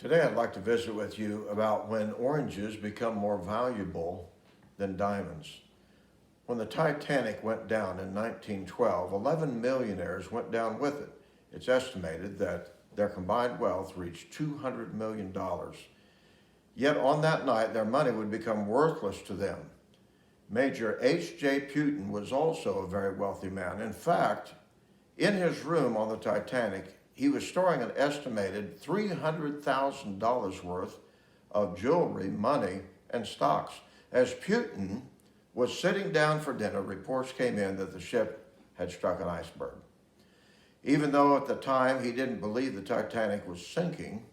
Today I'd like to visit with you about when oranges become more valuable than diamonds. When the Titanic went down in 1912, 11 millionaires went down with it. It's estimated that their combined wealth reached $200 million. Yet on that night, their money would become worthless to them. Major H.J. Putin was also a very wealthy man. In fact, in his room on the Titanic, he was storing an estimated $300,000 worth of jewelry, money, and stocks. As Putin was sitting down for dinner, reports came in that the ship had struck an iceberg. Even though at the time he didn't believe the Titanic was sinking,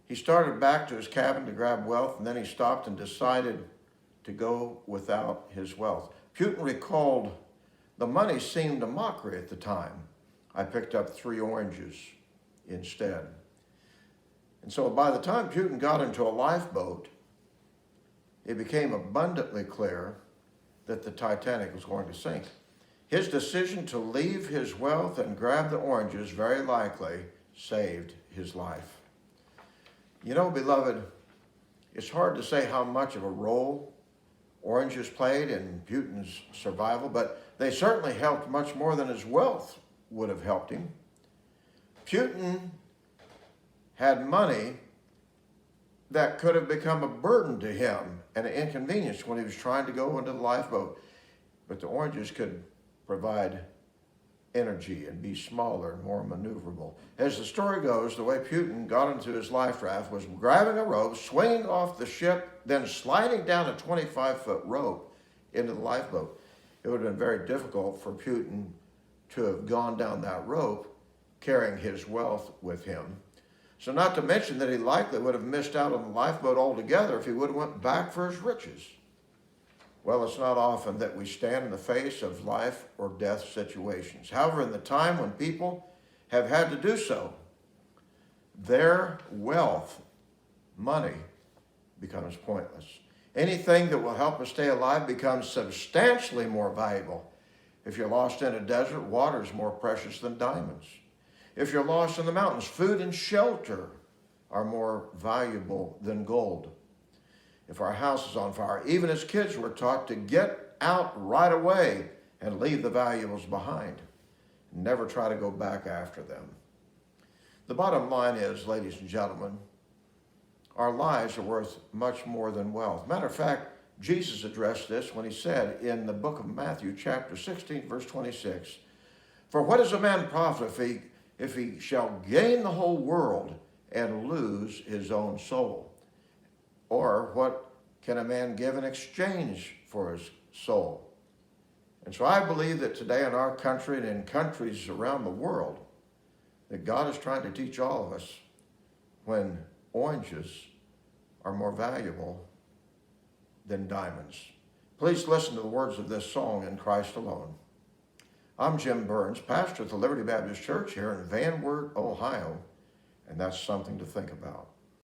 he started back to his cabin to grab wealth, and then he stopped and decided to go without his wealth. Putin recalled, "The money seemed a mockery at the time. I picked up 3 oranges instead." And so by the time Putin got into a lifeboat, it became abundantly clear that the Titanic was going to sink. His decision to leave his wealth and grab the oranges very likely saved his life. You know, beloved, it's hard to say how much of a role oranges played in Putin's survival, but they certainly helped much more than his wealth would have helped him. Putin had money that could have become a burden to him and an inconvenience when he was trying to go into the lifeboat. But the oranges could provide energy and be smaller and more maneuverable. As the story goes, the way Putin got into his life raft was grabbing a rope, swinging off the ship, then sliding down a 25-foot rope into the lifeboat. It would have been very difficult for Putin to have gone down that rope carrying his wealth with him. So not to mention that he likely would have missed out on the lifeboat altogether if he would have went back for his riches. Well, it's not often that we stand in the face of life or death situations. However, in the time when people have had to do so, their wealth, money, becomes pointless. Anything that will help us stay alive becomes substantially more valuable. If you're lost in a desert, water is more precious than diamonds. If you're lost in the mountains, food and shelter are more valuable than gold. If our house is on fire, even as kids, we're taught to get out right away and leave the valuables behind. Never try to go back after them. The bottom line is, ladies and gentlemen, our lives are worth much more than wealth. Matter of fact, Jesus addressed this when he said in the book of Matthew, chapter 16, verse 26, "For what is a man profit if he shall gain the whole world and lose his own soul? Or what can a man give in exchange for his soul?" And so I believe that today in our country and in countries around the world, that God is trying to teach all of us when oranges are more valuable than diamonds. Please listen to the words of this song, "In Christ Alone." I'm Jim Burns, pastor at the Liberty Baptist Church here in Van Wert, Ohio, and that's something to think about.